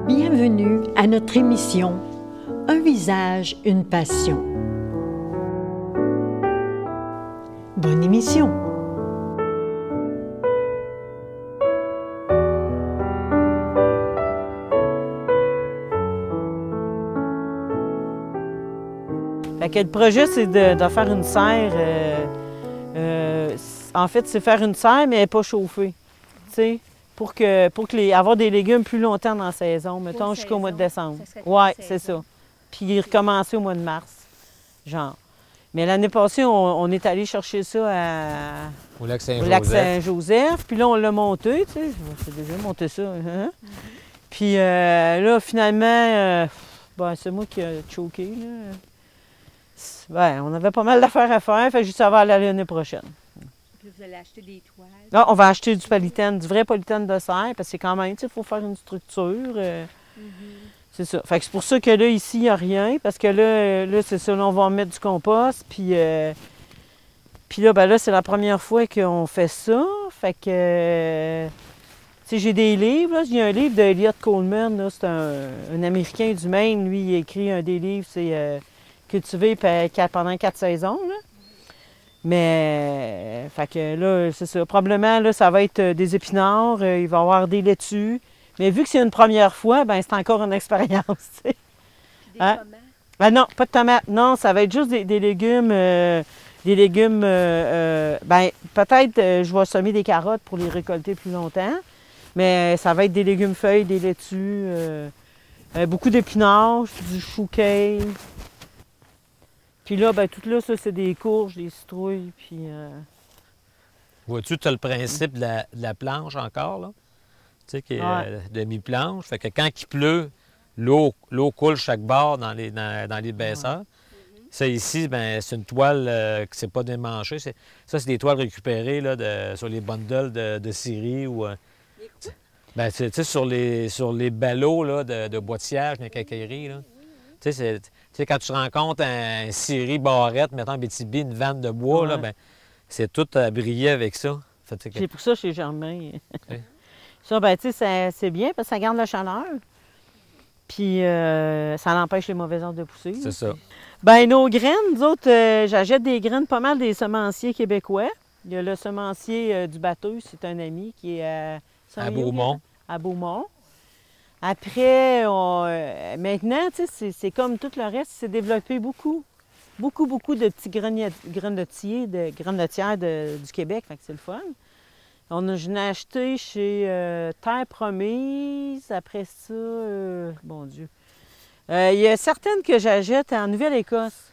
Bienvenue à notre émission Un visage, une passion. Bonne émission! Fait que le projet, c'est de faire une serre. En fait, c'est faire une serre, mais pas chauffée. Tu sais, pour avoir des légumes plus longtemps dans la saison, mettons jusqu'au mois de décembre. Oui, c'est ça. Puis recommencer au mois de mars, genre. Mais l'année passée, on est allé chercher ça au lac Saint-Joseph. Puis là, on l'a monté, tu sais. J'ai déjà monté ça. Hein? Puis là, finalement, c'est moi qui ai choqué, là. Ben, on avait pas mal d'affaires à faire, fait que ça va aller l'année prochaine. Puis vous allez acheter des toiles? Là, on va acheter du polythène, du vrai polythène de serre, parce que quand même, tu sais, il faut faire une structure. C'est ça. Fait que c'est pour ça que là, ici, il n'y a rien, parce que là c'est ça, là, on va mettre du compost, puis là, ben là, c'est la première fois qu'on fait ça. Fait que, tu sais, j'ai des livres, là. Il y a un livre d'Eliot Coleman, là, c'est un Américain du Maine, lui, il a écrit des livres, c'est cultivé pendant 4 saisons, là. Mais, fait que là, c'est ça. Probablement, là, ça va être des épinards, il va y avoir des laitues. Mais vu que c'est une première fois, ben c'est encore une expérience, tu sais. Des tomates? Ben non, pas de tomates. Non, ça va être juste des légumes. Ben, peut-être, je vais semer des carottes pour les récolter plus longtemps. Mais ça va être des légumes feuilles, des laitues, beaucoup d'épinards, du chou kale. Puis là, ben tout là, ça, c'est des courges, des citrouilles, puis... Vois-tu, tu as le principe de la planche encore, là? Tu sais, qui est demi-planche. Fait que quand il pleut, l'eau coule chaque bord dans les baisseurs. Ça, ici, ben c'est une toile qui ne s'est pas démanchée. Ça, c'est des toiles récupérées là, sur les bundles de scierie ou... ben, tu sais, sur les ballots là, de boîtiage, de quincaillerie, là. Tu sais, quand tu rencontres un scierie barrette, mettons Bétibi, une vanne de bois, là, ben, c'est tout à briller avec ça. C'est pour ça chez Germain. Ça, ben, tu sais, c'est bien parce que ça garde la chaleur. Puis ça empêche les mauvaises herbes de pousser. C'est ça. Ben nos graines, nous autres, j'achète des graines pas mal des semenciers québécois. Il y a le semencier du bateau, c'est un ami qui est à Beaumont. À Beaumont. Après, maintenant, tu sais, c'est comme tout le reste, c'est développé beaucoup de petits grenotiers, de grenotières du Québec, fait que c'est le fun. Je n'ai acheté chez Terre Promise, après ça, bon Dieu. Il y a certaines que j'achète en Nouvelle-Écosse,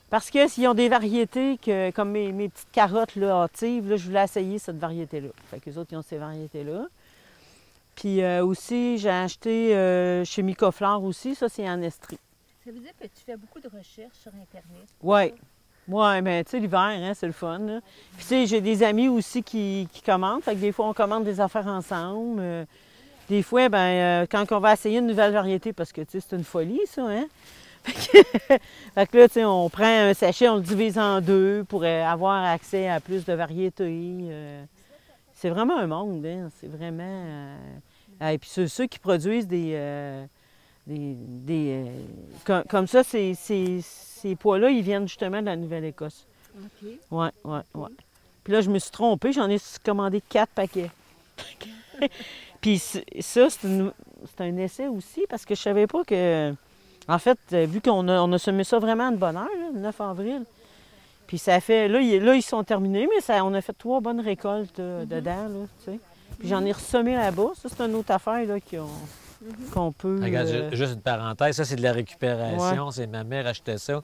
parce qu'ils ont des variétés, comme mes petites carottes là, hâtives, là, je voulais essayer cette variété-là. Fait qu'eux autres, ils ont ces variétés-là. Puis aussi, j'ai acheté chez Micoflore aussi, ça c'est en Estrie. Ça veut dire que tu fais beaucoup de recherches sur Internet? Oui. Oui, mais tu sais, l'hiver, hein, c'est le fun, là. Puis tu sais, j'ai des amis aussi qui commandent, fait que des fois, on commande des affaires ensemble. Des fois, ben quand on va essayer une nouvelle variété, parce que tu sais, c'est une folie, ça, hein? Fait que là, tu sais, on prend un sachet, on le divise en deux pour avoir accès à plus de variétés. C'est vraiment un monde, hein? C'est vraiment... et puis ceux qui produisent comme ça, ces pois-là, ils viennent justement de la Nouvelle-Écosse. OK. Oui. Puis là, je me suis trompée, j'en ai commandé 4 paquets. Puis ça, c'est un essai aussi, parce que je savais pas que... En fait, vu qu'on a semé ça vraiment de bonne heure, là, le 9 avril, puis ça fait... Là, ils sont terminés, mais on a fait 3 bonnes récoltes dedans, là, tu sais. Puis j'en ai ressemé là-bas. Ça, c'est une autre affaire, là, qu'on peut... Regarde, juste une parenthèse, ça, c'est de la récupération. Ouais. C'est ma mère achetait ça,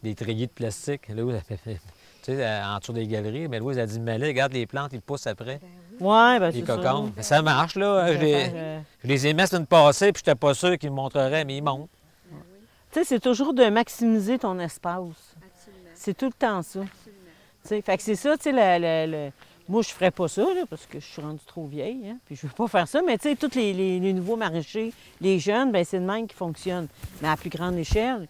des treillis de plastique. Là, tu sais, en dessous des galeries. Mais Louise a dit, mais là, regarde les plantes, ils poussent après. Oui, bien, les cocons. Ça. Mais ça marche, là. Je les ai mis la semaine passée, puis je n'étais pas sûr qu'ils me montreraient, mais ils montent. Tu sais, c'est toujours de maximiser ton espace. C'est tout le temps ça. Fait que c'est ça, tu sais, moi, je ne ferais pas ça, là, parce que je suis rendue trop vieille, hein, puis je ne veux pas faire ça. Mais tu sais, tous les nouveaux maraîchers, les jeunes, bien, c'est le même qui fonctionne, mais à plus grande échelle.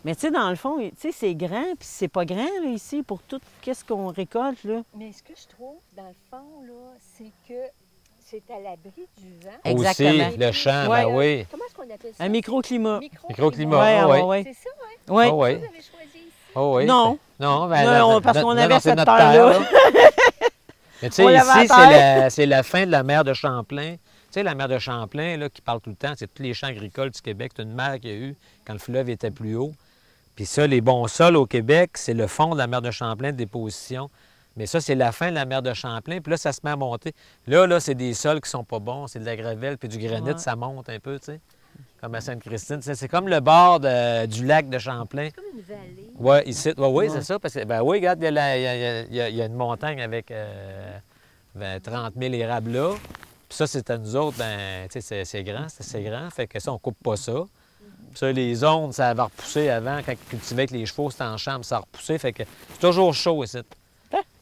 Mais tu sais, dans le fond, tu sais, c'est grand, puis c'est pas grand, là, ici, pour tout qu'est-ce qu'on récolte, là. Mais ce que je trouve, dans le fond, là, c'est que c'est à l'abri du vent. Exactement. Aussi, le champ, ben oui. Comment est-ce qu'on appelle ça? Un microclimat. Microclimat, Ouais, ah ouais, ouais. ouais. C'est ça, hein? Ouais. Ah ouais. Vous avez choisi ici. Oh oui. Non. Non, ben, Non, parce qu'on avait c'est cette notre terre-là. Mais tu sais, On l'avait ici, à c'est la fin de la mer de Champlain. Tu sais, la mer de Champlain, là, qui parle tout le temps, c'est tous les champs agricoles du Québec. C'est une mer qu'il y a eu quand le fleuve était plus haut. Puis ça, les bons sols au Québec, c'est le fond de la mer de Champlain de déposition. Mais ça, c'est la fin de la mer de Champlain. Puis là, ça se met à monter. Là, c'est des sols qui sont pas bons. C'est de la gravelle puis du granit, Ouais. ça monte un peu, tu sais. Comme à Sainte-Christine. C'est comme le bord du lac de Champlain. C'est comme une vallée. Oui, ici. Oui, Ouais. c'est ça. Parce que, ben oui, regarde, il y a une montagne avec 30 000 érables là. Puis ça, c'est à nous autres, ben, tu sais, c'est grand, c'est grand. Fait que ça, on coupe pas ça. Puis ça, les zones, ça avait repoussé avant. Quand ils cultivaient avec les chevaux, c'était en chambre, ça a repoussé. Fait que c'est toujours chaud ici.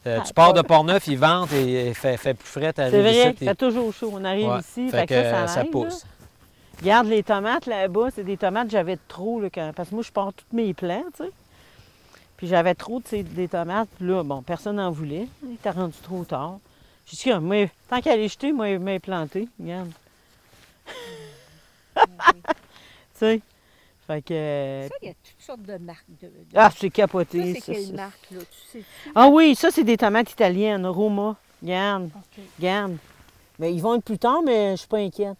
Tu pars de Portneuf, ils ventent et il fait plus frais. C'est vrai, il fait toujours chaud. On arrive Ouais. ici, Fait que ça aide, pousse. là. Regarde les tomates là-bas, c'est des tomates que j'avais trop, là, parce que moi, je pars tous mes plants, tu sais. Puis j'avais trop des tomates, puis là, bon, personne n'en voulait. Il était rendu trop tard. J'ai dit, moi, tant qu'à les jeter, moi, les planter, regarde. Tu sais, fait que... Ça, il y a toutes sortes de marques. Ah, c'est Ça, capoté, c'est ça. quelle marque, là? Tu sais-tu? Ah oui, ça, c'est des tomates italiennes, Roma. Regarde, OK. regarde. Mais ils vont être plus tard, mais je suis pas inquiète.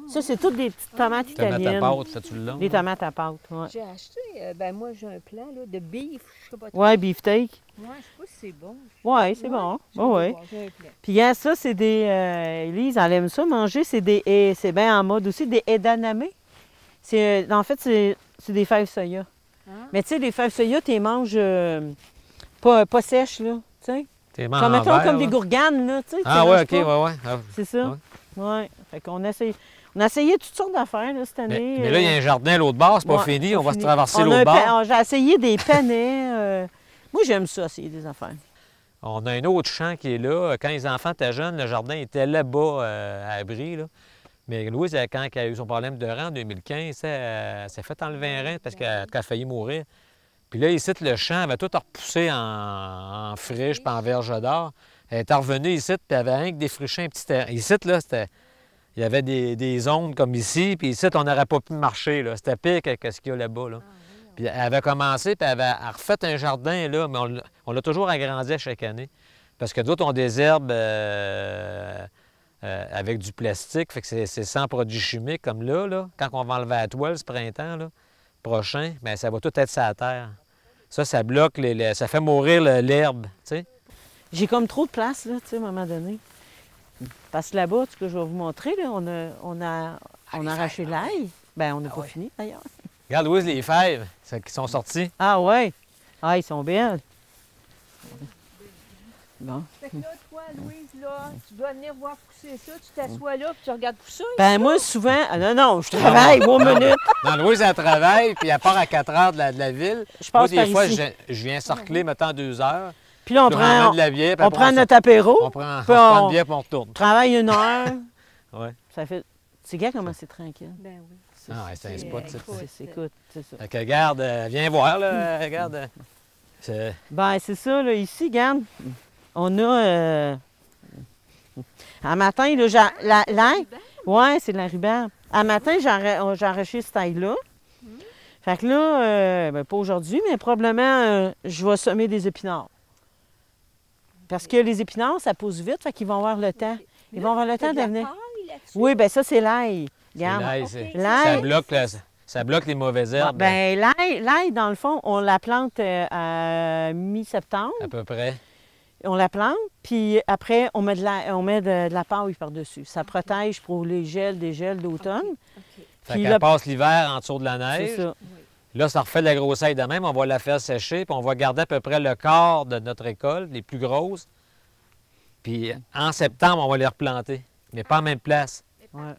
Ça, c'est toutes des petites tomates Tomate à italiennes. pâte, fais-tu le long? Des tomates à pâte, oui. J'ai acheté, ben moi, j'ai un plan là, de beef, je sais pas trop. Ouais, beefsteak. Ouais, je sais pas si c'est bon. Ouais, c'est bon. J'ai Ouais, hâte de ouais. voir, j'ai un plan. Puis, regarde, ça, c'est des. Elise, elle aime ça manger. C'est des. C'est bien en mode aussi, des edamame. En fait, c'est des fèves soya. Ah. Mais tu sais, les fèves soya, tu les manges pas sèches, là. Tu sais. T'es Comme, mettons, envers, comme des là. gourganes, là. Tu sais. Ah tu ouais, manges OK, pas. ouais. Ah. C'est ça. Ouais. Fait qu'on essaye. On a essayé toutes sortes d'affaires, là, cette année. Mais là, il y a un jardin à l'autre bord, c'est pas Ouais, fini. pas On va se fini. traverser On a l'autre un bord. J'ai essayé des panais. Moi, j'aime ça, essayer des affaires. On a un autre champ qui est là. Quand les enfants étaient jeunes, le jardin était là-bas à Abri. Là. Mais Louise, quand elle a eu son problème de rein en 2015, elle s'est fait enlever un rein parce qu'elle a failli mourir. Puis là, ici, le champ avait tout repoussé en friche puis en verge d'or. Elle est revenue ici, puis elle avait rien que défriché un petit terrain. Ici, là, il y avait des zones comme ici, puis ici, on n'aurait pas pu marcher. Là. C'était pire que ce qu'il y a là-bas. Là. Puis elle avait commencé, puis elle a refait un jardin, là, mais on l'a toujours agrandi à chaque année. Parce que d'autres ont des herbes avec du plastique, fait que c'est sans produits chimiques, comme là. Quand on va enlever la toile ce printemps là, prochain, bien, ça va tout être sur la terre. Ça bloque, ça fait mourir l'herbe, tu sais. J'ai comme trop de place, là, tu sais, à un moment donné. Parce que là-bas, ce que je vais vous montrer, là, on a arraché l'ail. Ben, on n'a pas fini, d'ailleurs. Regarde, Louise, les fèves qui sont sorties. Ah ouais. Ah, ils sont belles. Bon. Fait que là, toi, Louise, là, tu dois venir voir pousser ça, tu t'assois là, puis tu regardes pousser. Ben, moi, souvent... Ah, non, je travaille, 1 minute. Non, Louise, elle travaille, puis elle part à 4 heures de la ville. Je passe Moi, des par fois, ici. je viens cercler, mettons, 2 heures. Puis là, on Puis on ramène prend, de la bière, puis on après, prend on notre apéro. On prend Puis une on bière, puis on retourne. travaille 1 heure. Ouais. Ça fait... Tu sais, comment c'est tranquille. Ben oui. Ah, ouais, c'est un spot, ça. Écoute, c'est ça. Fait que, regarde, viens voir, là, regarde. C'est- Ben, c'est ça, là, ici, regarde. On a... Un matin, là, l'ail... Ouais, c'est de la rhubarbe. Un matin, j'ai arraché cette ail-là. Fait que là, ben, pas aujourd'hui, mais probablement, je vais semer des épinards. Parce que les épinards, ça pousse vite, fait qu'ils vont avoir le temps. Ils vont avoir le temps de venir. Oui, bien ça, c'est l'ail. Regarde. l'ail, Ok. L'ail, ça bloque les mauvaises herbes, ben, l'ail, dans le fond, on la plante à mi-septembre. à peu près. On la plante, puis après, on met de la paille par-dessus. Ça protège pour les des gels d'automne. OK. Fait Puis qu'elle là- passe l'hiver en dessous de la C'est neige. ça. Là, ça refait de la grosseille de même. On va la faire sécher, puis on va garder à peu près le quart de notre récolte, les plus grosses. Puis en septembre, on va les replanter, mais pas en même place, Ouais.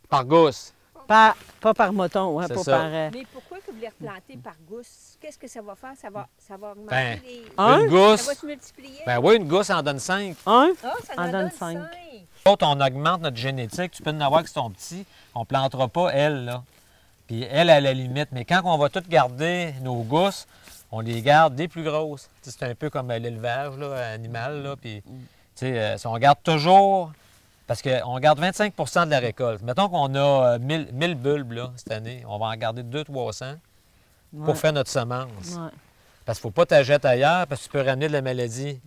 par gousse. Pas par moton, hein, C'est pas ça. par... Mais pourquoi que vous les replantez par gousse? Qu'est-ce que ça va faire? Ça va augmenter Ben, les... Hein? Une Ça gousse, va se multiplier? ben oui, une gousse en donne 5. Un? Ah, ça en en donne donne 5. 5. L'autre, on augmente notre génétique. Tu peux en avoir qui sont petits. On ne plantera pas elle, là. Puis elle, à la limite. Mais quand on va toutes garder nos gousses, on les garde des plus grosses. Tu sais, c'est un peu comme l'élevage là, animal, là. Puis, tu sais, si on garde toujours... Parce qu'on garde 25 de la récolte. Mettons qu'on a 1000 bulbes là, cette année. On va en garder 200-300 Ouais. pour faire notre semence. Ouais. Parce qu'il ne faut pas t'ajouter ailleurs parce que tu peux ramener de la maladie.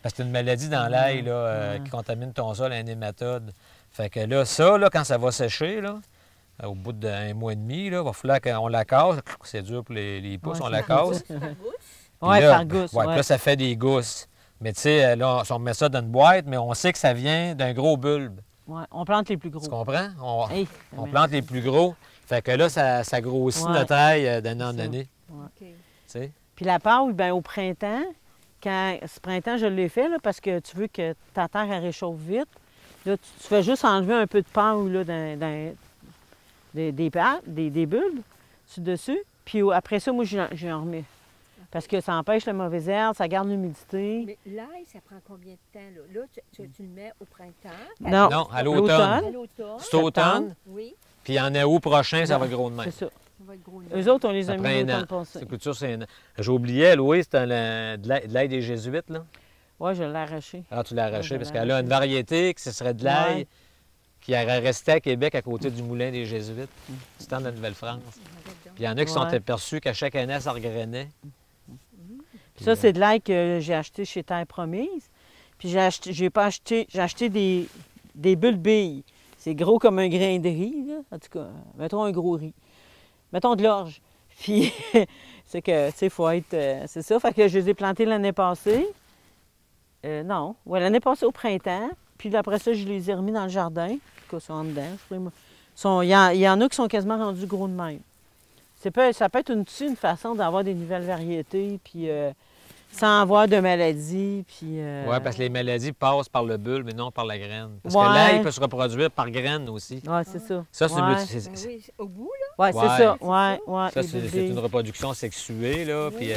Parce que tu as une maladie dans l'ail là, Ouais. qui contamine ton sol, un nématode. Fait que là, ça, là, quand ça va sécher, là, au bout d'un mois et demi, il va falloir qu'on la casse. C'est dur pour les pouces, Ouais, on c'est la ça. casse. Par gousse. Puis Ouais, là, par gousse. ouais, puis là, ça fait des gousses. Mais tu sais, là, on met ça dans une boîte, mais on sait que ça vient d'un gros bulbe. Ouais, on plante les plus gros. Tu comprends? Hey, On plante les plus gros. Fait que là, ça grossit Ouais. notre ail d'année en C'est ça. année. OK. Tu sais? Puis la paille, bien, au printemps, ce printemps, je l'ai fait là, parce que tu veux que ta terre elle réchauffe vite. Là, tu fais juste enlever un peu de paille là, des bulbes dessus. Puis après ça, moi, j'en remets. Parce que ça empêche le mauvais herbe, ça garde l'humidité. Mais l'ail, ça prend combien de temps, là? Là, tu le mets au printemps? Non. Non, à L'automne. l'automne. À l'automne? C'est automne, Oui, puis en août prochain, ça va gros de même. C'est ça. ça va être gros. Eux autres, on les a Après mis un an. l'automne passé. Cette culture, c'est un an. J'ai oublié, Louise, c'était de l'ail des Jésuites, là. Oui, je l'ai arraché. Ah, tu l'as Ouais, arraché je parce l'ai qu'elle a une variété que ce serait de l'ail Ouais. qui aurait resté à Québec à côté du moulin des Jésuites, du temps de la Nouvelle-France. Puis il y en a qui sont Ouais. aperçus qu'à chaque année, ça regrainait. Puis ça, c'est de l'ail que j'ai acheté chez Terre Promise. Puis j'ai acheté des bulbilles. C'est gros comme un grain de riz, là. En tout cas, mettons un gros riz. Mettons de l'orge. Puis, c'est que, tu sais, il faut être... c'est ça. Fait que je les ai plantés l'année passée. Non. Ouais, l'année passée au printemps. Puis après ça, je les ai remis dans le jardin. En tout cas, ils sont en dedans. Il y en a qui sont quasiment rendus gros de même. Ça peut être une façon d'avoir des nouvelles variétés, puis sans avoir de maladies, puis... Oui, parce que les maladies passent par le bulbe mais non par la graine. Parce Ouais. que l'ail peut se reproduire par graine aussi. Oui, c'est ça. Ça, c'est Ouais. c'est- Ben oui, au bout, là. Oui, c'est Ouais. ça. Ouais, ouais, ça, les c'est bulbilles. une reproduction sexuée, là. Oui. Puis,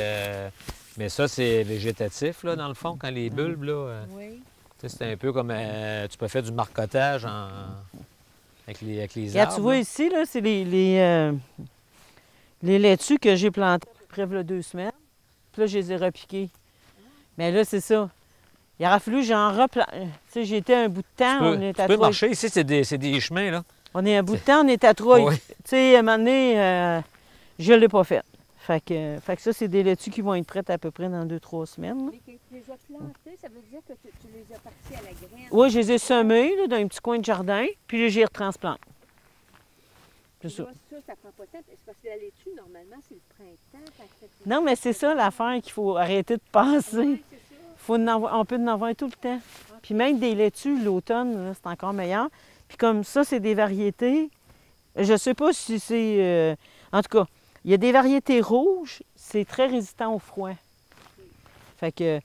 mais ça, c'est végétatif, là, dans le fond, quand les bulbes, là. Oui. Tu sais, c'est un peu comme tu peux faire du marcotage avec les Regarde, arbres. tu vois là. ici, là, c'est les laitues que j'ai plantées à peu près 2 semaines. Puis là, je les ai repiquées. Mais là, c'est ça. Il aurait fallu que j'en replante. Tu sais, j'étais un bout de temps, on Tu est peux, à tu peux trois. marcher. Ici, c'est des chemins, là. On est un bout de temps, on est à 3. Oui. Tu sais, à un moment donné, je ne l'ai pas fait. Fait que ça, c'est des laitues qui vont être prêtes à peu près dans 2-3 semaines. là. Mais que tu les as plantés, ça veut dire que tu les as partis à la graine. Oui, je les ai semées là, dans un petit coin de jardin, puis là, j'y retransplanté. C'est ça. Là, ça prend pas de temps. C'est parce que la laitue, normalement, c'est le printemps. quand ça fait- Non, mais c'est ça l'affaire qu'il faut arrêter de penser. Ouais, c'est ça. On peut en avoir tout le temps. Puis même des laitues, l'automne, là, c'est encore meilleur. Puis comme ça, c'est des variétés. Je sais pas si c'est... en tout cas, il y a des variétés rouges, c'est très résistant au froid. Fait que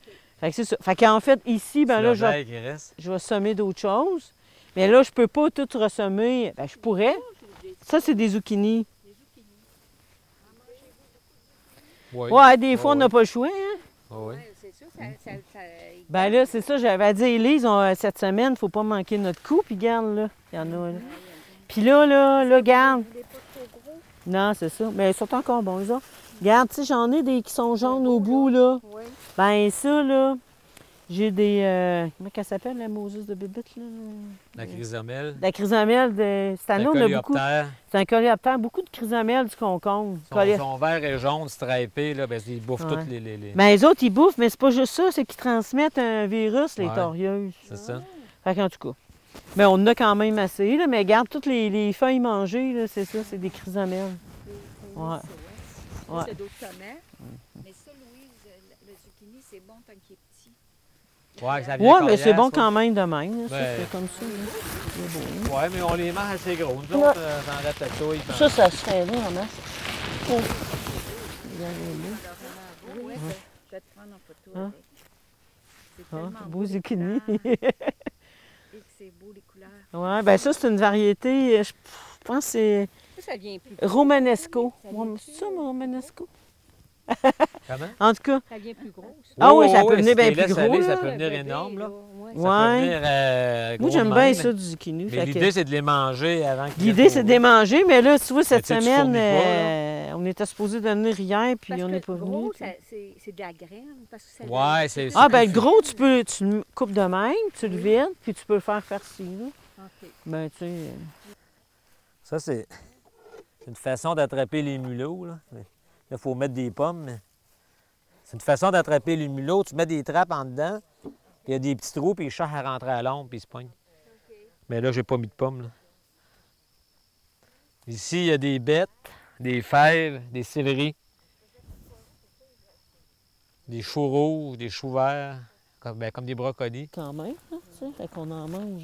c'est ça. Fait qu'en fait, ici, ben C'est là, le je vais, bail qui reste. je vais semer d'autres choses. Mais là, je peux pas tout ressemer. Ben, je pourrais. Ça, c'est des zucchinis. Oui. Ouais, des fois, Ouais, on n'a ouais. pas le choix, hein? Oui. Ouais, c'est ça. Ben là, c'est ça, j'avais à dire, Élise, cette semaine, il ne faut pas manquer notre coup, puis garde, là, il y en a, là. Puis là, garde. Il n'est pas trop gros. Non, c'est ça, mais ils sont encore bons, les autres. Regarde, tu sais, j'en ai des qui sont jaunes au bout, là. Oui. Ben ça, là, j'ai des... comment qu'elle s'appelle, la Moses de bébite, là? La chrysomèle. La chrysomèle de... Cette année, Le on a beaucoup... coléoptère. C'est un coléoptère, beaucoup de chrysomèles du concombre. Son vert et jaune stripé, là, ben, ils bouffent Ouais. toutes les... Ben les autres, ils bouffent, mais c'est pas juste ça, c'est qu'ils transmettent un virus, les Ouais. torieuses. C'est ça. Fait qu'en tout cas. Mais on en a quand même assez, là, mais regarde, toutes les feuilles mangées, là, c'est ça, c'est des chrysomèles. Ouais. Ouais. C'est d'autres tomates. Mais ça, Louise, le zucchini, c'est bon tant qu'il est petit. Ouais, ça vient Ouais, mais c'est coriace, bon ouais. quand même de même, là, ça, Ben. c'est comme ça. Là. C'est beau. Ouais, mais on les mange assez gros. Nous Ouais. autres, dans la tatouille. Ça, ça se fait là, en masse. Oh. Oui, je vais te prendre en photo. Hein? avec. C'est Ah, tellement beau les zucchini. couleurs. Et que c'est beau, les couleurs. Ouais, ben ça, c'est une variété, je pense que c'est Ça vient plus. Romanesco. Ça vient C'est ça, mon Romanesco? Comment? En tout cas. Ça devient plus gros. Ça. Ah oui, ça peut si venir bien tu les plus laisses aller, gros, ça là. peut venir Bébé, énorme, là. ouais. Ça peut Ouais. venir Moi, gros j'aime de bien même, ça, du zucchini. Mais fait que- l'idée, c'est de les manger avant qu'ils L'idée, viennent c'est de trop les manger, mais là, tu vois, cette tu sais, tu semaine, fournis pas, on était supposé venir hier, puis Parce on n'est que pas le venu. gros, puis- c'est de la graine. Parce que ça Ouais, c'est Ah, ben le plus- gros, tu le coupes de même, tu le vides, puis tu peux le faire farci, là. OK. Ben, tu sais... Ça, c'est une façon d'attraper les mulots, là. Là, il faut mettre des pommes, mais c'est une façon d'attraper les mulots. Tu mets des trappes en dedans, puis il y a des petits trous, puis les chats à rentrer à l'ombre, puis ils se pognent. Mais là, j'ai pas mis de pommes, là. Ici, il y a des bêtes, des fèves, des céleris, des choux rouges, des choux verts, comme des brocolis. Quand même, hein, tu sais, fait qu'on en mange...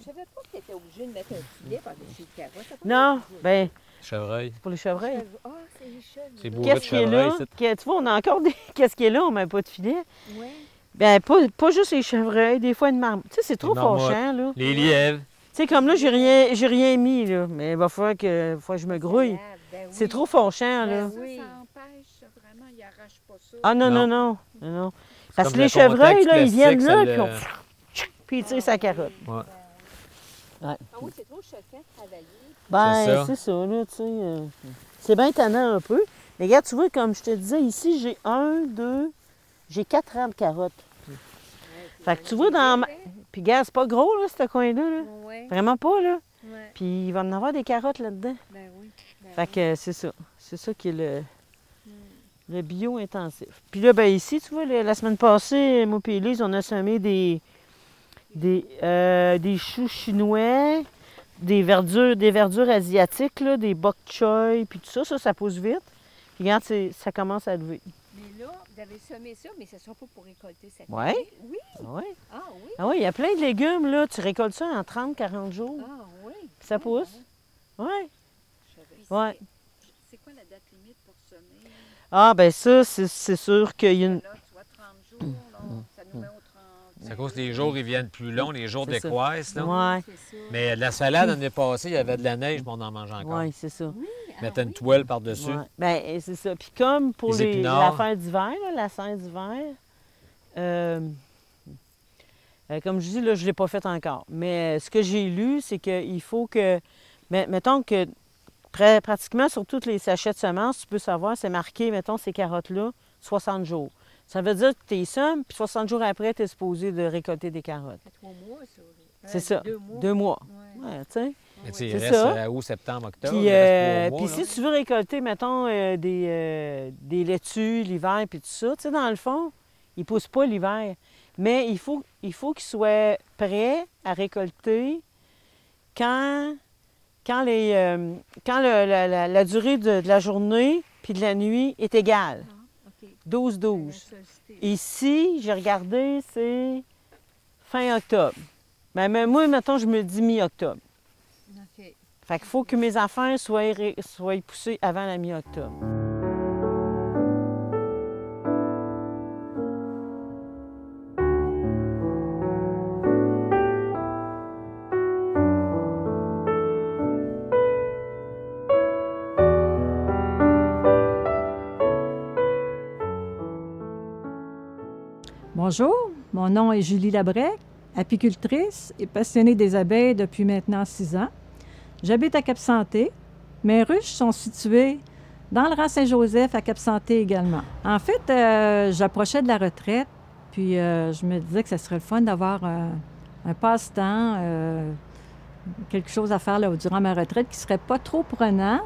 Je savais pas que tu étais obligé de mettre un filet par-dessus le carotte. Ça peut Non, pas être ben, Chevreuil. pour les chevreuils. Ah, c'est les cheveux. C'est bourré de Qu'est-ce qui est chevreuil, là? ça. Tu vois, on a encore des... Qu'est-ce qui est là? On met pas de filet. Oui. Ben, pas juste les chevreuils, des fois une marmotte. Tu sais, c'est trop marmottes. fâchant, là. Tu Les lièvres. sais, comme là, j'ai rien mis, là. Mais il va falloir que je me grouille. Ben C'est oui. trop fâchant, là. Ben oui. Ça empêche vraiment, il arrache pas ça. Ah non, non, Non. non. non. Parce comme que les le chevreuils, contact là, ils viennent plastique, là, ça puis le- puis ils tirent sa carotte. Ouais. Ouais. Ah oui, c'est trop choquant de travailler. Ben, ça. c'est ça, là, tu sais. C'est bien tannant un peu. Mais regarde, tu vois, comme je te disais, ici, j'ai 4 rangs de carottes. Fait que tu vois, dans ma... Puis regarde, c'est pas gros, là, ce coin-là, là. Oui, Vraiment pas, là. oui. Puis il va en avoir des carottes là-dedans. Ben oui. Ben Fait oui. que c'est ça. C'est ça qui est le bio-intensif. Puis là, ben ici, tu vois, la semaine passée, moi et Élise, on a semé des choux chinois, des verdures asiatiques, là, des bok choy, puis tout ça, ça pousse vite. Puis regarde, ça commence à lever. Mais là, vous avez semé ça, mais ce ne sera pas pour récolter cette Ouais. année. Oui. Ouais. Ah oui. Ah oui, il y a plein de légumes, là. Tu récoltes ça en 30-40 jours. Ah oui. Puis ça pousse. Ouais. Ouais. C'est quoi la date limite pour semer? Ah, ben ça, c'est sûr qu'il y a une... Là, tu vois, 30 jours, là, ça nous met au 30. C'est à cause que les jours, ils viennent plus longs, les jours C'est ça. décroissent, là. Ouais. C'est ça. Mais la salade, l'année passée, il y avait de la neige, mais on en mange encore. Oui, c'est ça. Mettre une toile par-dessus. Ouais. Ben, c'est ça. Puis comme pour Les épinards. l'affaire d'hiver, là, la serre d'hiver, comme je dis, là, je ne l'ai pas fait encore. Mais ce que j'ai lu, c'est qu'il faut que, mettons que pratiquement sur tous les sachets de semences, tu peux savoir, c'est marqué, mettons, ces carottes-là, 60 jours. Ça veut dire que tu les sommes, puis 60 jours après, tu es supposé de récolter des carottes. Ça fait 3 mois, ça. C'est ça. 2 mois. 2 mois. Ouais. Ouais, tu sais. Mais tu sais, il C'est reste ça. août, septembre, octobre. Puis, il reste 3 puis mois, là. si tu veux récolter, mettons, des laitues l'hiver, puis tout ça, tu sais, dans le fond, ils ne poussent pas l'hiver. Mais il faut qu'ils soient prêts à récolter quand la durée de la journée puis de la nuit est égale. OK. 12-12. Solstice. Ici, j'ai regardé, c'est fin octobre. Mais moi, mettons, je me dis mi-octobre. OK. Fait qu'il faut que mes affaires soient poussées avant la mi-octobre. Bonjour, mon nom est Julie Labrec, apicultrice et passionnée des abeilles depuis maintenant 6 ans. J'habite à Cap-Santé. Mes ruches sont situées dans le rang Saint-Joseph à Cap-Santé également. En fait, j'approchais de la retraite, puis je me disais que ce serait le fun d'avoir un passe-temps, quelque chose à faire là, durant ma retraite qui ne serait pas trop prenant,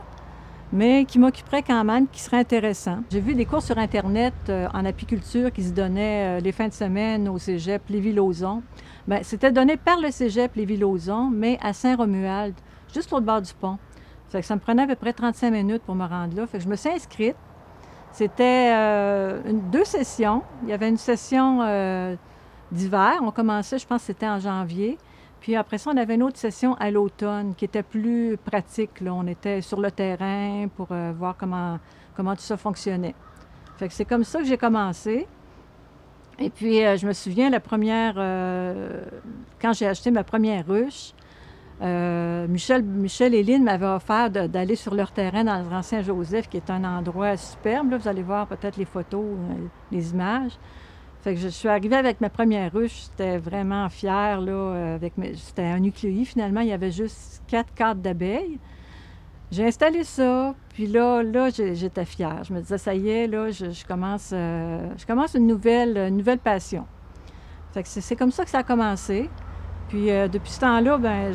mais qui m'occuperait quand même, qui serait intéressant. J'ai vu des cours sur Internet en apiculture qui se donnaient les fins de semaine au cégep Lévis-Lauzon. Bien, c'était donné par le cégep Lévis-Lauzon, mais à Saint-Romuald, juste au bord du pont. Fait que ça me prenait à peu près 35 minutes pour me rendre là. Fait que je me suis inscrite. C'était 2 sessions. Il y avait une session d'hiver. On commençait, je pense que c'était en janvier. Puis après ça, on avait une autre session à l'automne qui était plus pratique, là. On était sur le terrain pour voir comment tout ça fonctionnait. Fait que c'est comme ça que j'ai commencé. Et puis, je me souviens, la première, quand j'ai acheté ma première ruche, Michel et Lynn m'avaient offert d'aller sur leur terrain dans le Grand Saint-Joseph, qui est un endroit superbe. Là, vous allez voir peut-être les photos, les images. Fait que je suis arrivée avec ma première ruche. J'étais vraiment fière. Là, c'était un nucléi, finalement. Il y avait juste 4 cadres d'abeilles. J'ai installé ça, puis là j'étais fière. Je me disais, ça y est, là, je commence une nouvelle passion. Fait que c'est comme ça que ça a commencé. Puis depuis ce temps-là, ben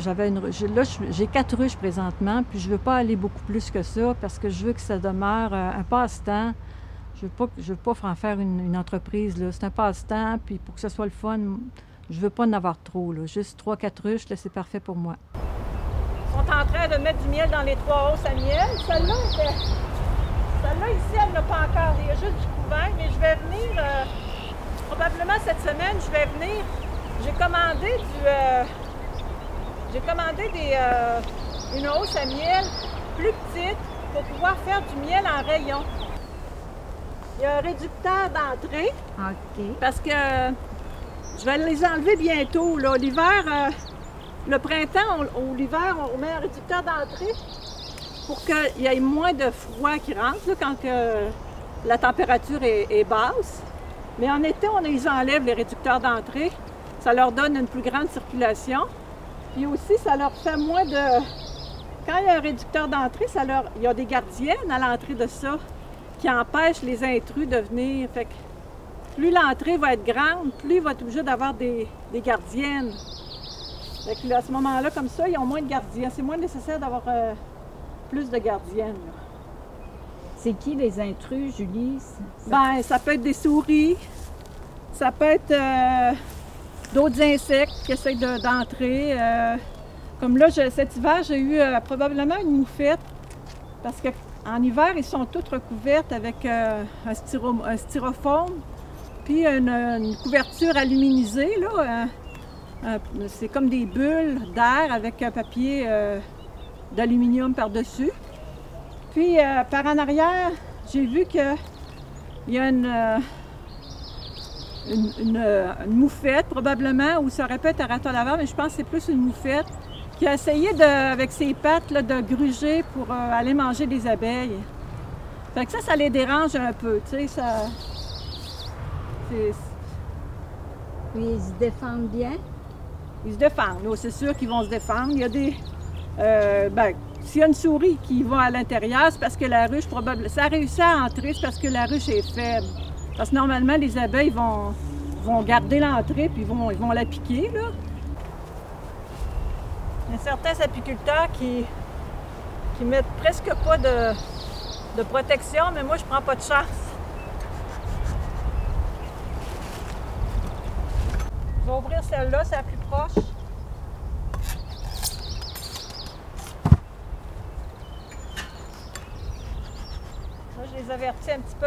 j'ai 4 ruches présentement, puis je veux pas aller beaucoup plus que ça parce que je veux que ça demeure un passe-temps. Je veux pas en faire une entreprise, là. C'est un passe-temps, puis pour que ce soit le fun, je veux pas en avoir trop, là. Juste 3-4 ruches, là, c'est parfait pour moi. Ils sont en train de mettre du miel dans les 3 hausses à miel. Celle-là ici, elle n'a pas encore. Il y a juste du couvain, mais je vais venir, probablement cette semaine, je vais venir. J'ai commandé une hausse à miel plus petite pour pouvoir faire du miel en rayon. Il y a un réducteur d'entrée. OK. Parce que je vais les enlever bientôt. Là. L'hiver, le printemps ou l'hiver, on met un réducteur d'entrée pour qu'il y ait moins de froid qui rentre là, quand la température est basse. Mais en été, on les enlève, les réducteurs d'entrée. Ça leur donne une plus grande circulation. Puis aussi, ça leur fait moins de... Quand il y a un réducteur d'entrée, il y a des gardiennes à l'entrée de ça qui empêchent les intrus de venir. Fait que plus l'entrée va être grande, plus il va être obligé d'avoir des gardiennes. Fait que là, à ce moment-là, comme ça, ils ont moins de gardiens. C'est moins nécessaire d'avoir plus de gardiennes. Là. C'est qui les intrus, Julie? Ben, ça peut être des souris, ça peut être d'autres insectes qui essaient d'entrer. Comme là, cet hiver, j'ai eu probablement une moufette parce qu'en hiver, ils sont toutes recouvertes avec un styrofoam puis une couverture aluminisée. Là, c'est comme des bulles d'air avec un papier d'aluminium par-dessus. Puis, par en arrière, j'ai vu qu'il y a une moufette, probablement, ou ça aurait pu être un raton laveur, mais je pense que c'est plus une moufette, qui a essayé, avec ses pattes, là, de gruger pour aller manger des abeilles. Fait que ça les dérange un peu, tu sais, ça... Oui, ils se défendent bien? Ils se défendent, là, c'est sûr qu'ils vont se défendre. Il y a des... s'il y a une souris qui va à l'intérieur, c'est parce que la ruche, probablement... Ça a réussi à entrer, c'est parce que la ruche est faible. Parce que normalement, les abeilles vont garder l'entrée puis ils vont la piquer, là. Il y a certains apiculteurs qui mettent presque pas de protection, mais moi, je prends pas de chance. Je vais ouvrir celle-là, c'est la plus proche. Là, je les avertis un petit peu.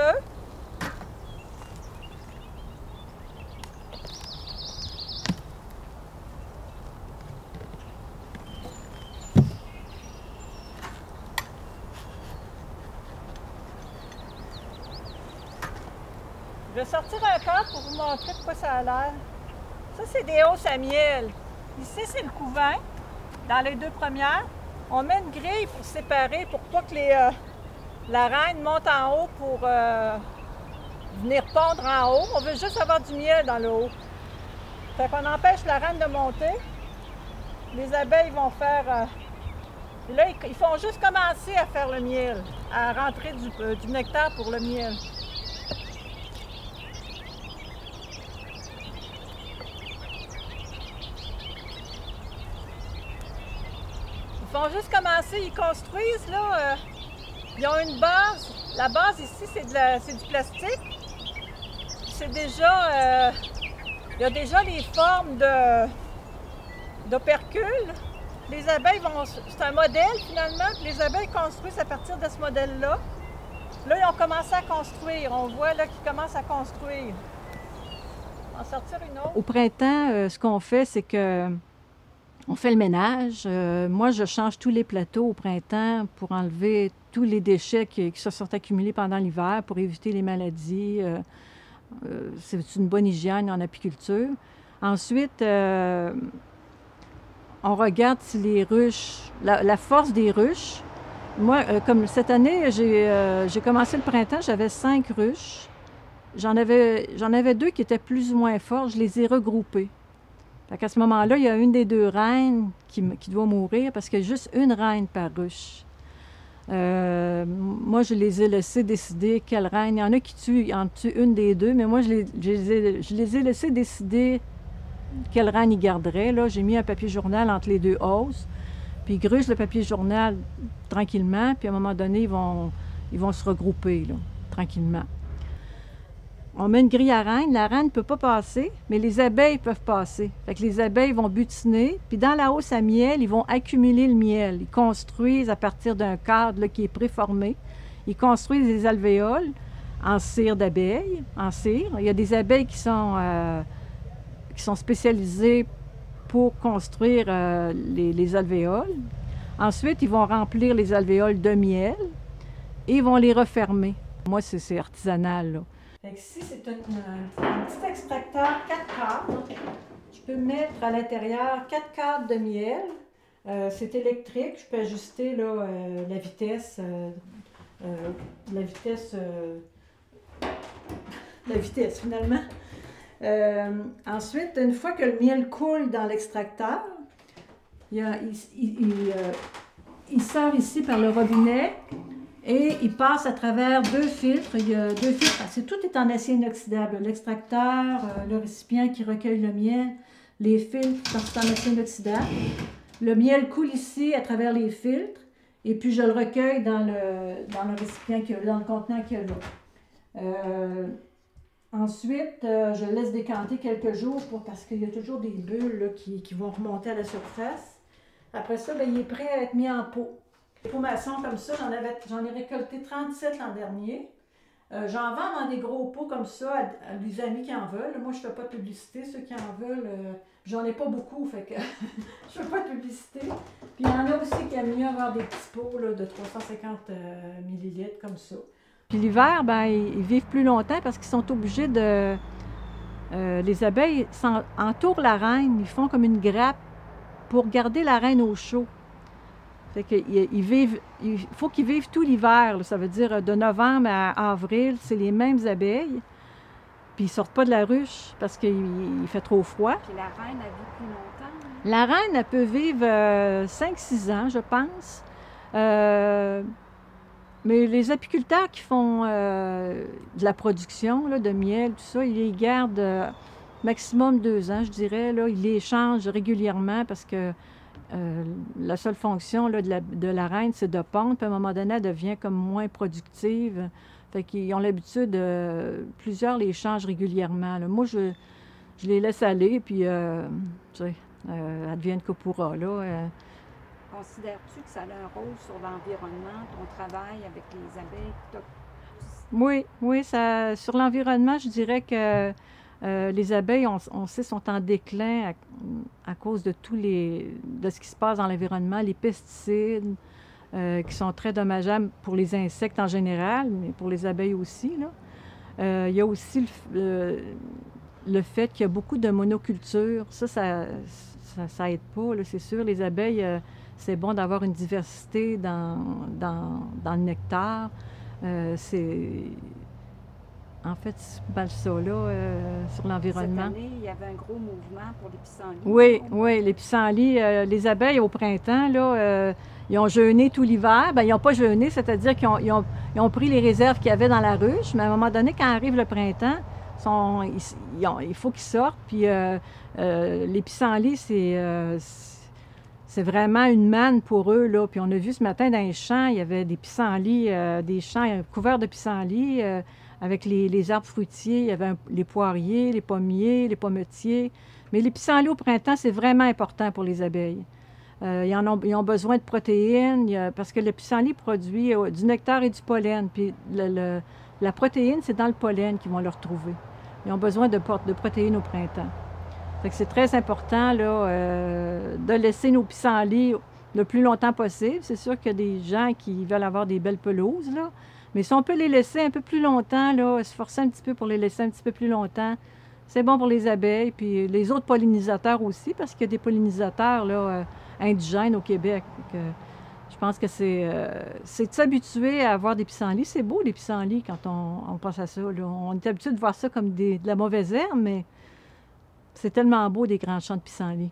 Je vais sortir un cadre pour vous montrer de quoi ça a l'air. Ça, c'est des hausses à miel. Ici, c'est le couvain. Dans les 2 premières, on met une grille pour séparer, pour pas que la reine monte en haut pour venir pondre en haut. On veut juste avoir du miel dans le haut. Fait qu'on empêche la reine de monter. Les abeilles vont faire... là, ils font juste commencer à faire le miel, à rentrer du nectar pour le miel. Ils font juste commencer, ils construisent, là, ils ont une base. La base ici, c'est du plastique. C'est déjà, il y a déjà les formes d'opercules. Les abeilles vont, c'est un modèle finalement, puis les abeilles construisent à partir de ce modèle-là. Là, ils ont commencé à construire. On voit là qu'ils commencent à construire. On va en sortir une autre. Au printemps, ce qu'on fait, c'est que on fait le ménage. Moi, je change tous les plateaux au printemps pour enlever tous les déchets qui se sont accumulés pendant l'hiver pour éviter les maladies. C'est une bonne hygiène en apiculture. Ensuite, on regarde si les ruches, la force des ruches. Moi, comme cette année, j'ai commencé le printemps, j'avais 5 ruches. J'en avais 2 qui étaient plus ou moins fortes, je les ai regroupées. Fait qu'à ce moment-là, il y a une des 2 reines qui doit mourir parce qu'il y a juste une reine par ruche. Moi, je les ai laissés décider quelle reine. Il y en a qui en tuent une des 2, mais moi, je les ai laissés décider quelle reine ils garderaient. Là, j'ai mis un papier journal entre les 2 hausses, puis ils grugent le papier journal tranquillement, puis à un moment donné, ils vont se regrouper, là, tranquillement. On met une grille à reine. La reine ne peut pas passer, mais les abeilles peuvent passer. Fait que les abeilles vont butiner, puis dans la hausse à miel, ils vont accumuler le miel. Ils construisent à partir d'un cadre là, qui est préformé. Ils construisent des alvéoles en cire d'abeilles, en cire. Il y a des abeilles qui sont spécialisées pour construire les alvéoles. Ensuite, ils vont remplir les alvéoles de miel et ils vont les refermer. Moi, c'est artisanal, là. Ici, c'est un petit extracteur 4 cadres. Je peux mettre à l'intérieur 4 cadres de miel. C'est électrique. Je peux ajuster là, la vitesse. La vitesse, finalement. Ensuite, une fois que le miel coule dans l'extracteur, il sort ici par le robinet. Et il passe à travers 2 filtres. Il y a 2 filtres. Tout est en acier inoxydable. L'extracteur, le récipient qui recueille le miel, les filtres, c'est en acier inoxydable. Le miel coule ici à travers les filtres. Et puis je le recueille dans le récipient, dans le contenant qu'il y a là. Ensuite, je le laisse décanter quelques jours parce qu'il y a toujours des bulles là, qui vont remonter à la surface. Après ça, bien, il est prêt à être mis en pot. Les pots maçons comme ça, j'en ai récolté 37 l'an dernier. J'en vends dans des gros pots comme ça à des amis qui en veulent. Moi, je ne fais pas de publicité. Ceux qui en veulent, j'en ai pas beaucoup, fait que je ne fais pas de publicité. Puis il y en a aussi qui aiment mieux avoir des petits pots là, de 350 millilitres comme ça. Puis l'hiver, ben, ils vivent plus longtemps parce qu'ils sont obligés de... les abeilles entourent la reine, ils font comme une grappe pour garder la reine au chaud. Fait il faut qu'ils vivent tout l'hiver, ça veut dire de novembre à avril, c'est les mêmes abeilles. Puis ils ne sortent pas de la ruche parce qu'il fait trop froid. Puis la reine, elle vit plus longtemps? La reine, elle peut vivre 5-6 ans, je pense. Mais les apiculteurs qui font de la production là, de miel, tout ça, ils les gardent maximum 2 ans, je dirais. Là. Ils les changent régulièrement parce que la seule fonction là, de la reine, c'est de pondre. Puis à un moment donné, elle devient comme moins productive. Fait qu'ils ont l'habitude, plusieurs les changent régulièrement. Là. Moi, je les laisse aller, puis advienne que pourra. Considères-tu que ça a un rôle sur l'environnement, ton travail avec les abeilles? Oui, sur l'environnement, je dirais que les abeilles, on sait, sont en déclin à cause de de ce qui se passe dans l'environnement, les pesticides qui sont très dommageables pour les insectes en général, mais pour les abeilles aussi. Là. Il y a aussi le fait qu'il y a beaucoup de monoculture. Ça aide pas, c'est sûr. Les abeilles, c'est bon d'avoir une diversité dans le nectar. En fait, c'est pas mal ça, là, sur l'environnement. Cette année, il y avait un gros mouvement pour les pissenlits. Oui, les pissenlits, les abeilles au printemps, là, ils ont jeûné tout l'hiver. Bien, ils n'ont pas jeûné, c'est-à-dire qu'ils ont pris les réserves qu'il y avait dans la ruche, mais à un moment donné, quand arrive le printemps, il faut qu'ils sortent. Puis les pissenlits, c'est vraiment une manne pour eux, là. Puis on a vu ce matin dans les champs, il y avait des pissenlits, des champs couverts de pissenlits, avec les arbres fruitiers. Il y avait les poiriers, les pommiers, les pommetiers. Mais les pissenlits au printemps, c'est vraiment important pour les abeilles. Ils ont besoin de protéines, parce que le pissenlit produit du nectar et du pollen. Puis la protéine, c'est dans le pollen qu'ils vont le retrouver. Ils ont besoin de protéines au printemps. Fait que c'est très important là, de laisser nos pissenlits le plus longtemps possible. C'est sûr qu'il y a des gens qui veulent avoir des belles pelouses, là. Mais si on peut les laisser un peu plus longtemps, là, se forcer un petit peu pour les laisser un petit peu plus longtemps, C'est bon pour les abeilles, puis les autres pollinisateurs aussi, parce qu'il y a des pollinisateurs là, indigènes au Québec. Donc, je pense que c'est de s'habituer à avoir des pissenlits. C'est beau, les pissenlits, quand on pense à ça. Là. On est habitué de voir ça comme de la mauvaise herbe, mais c'est tellement beau, des grands champs de pissenlits.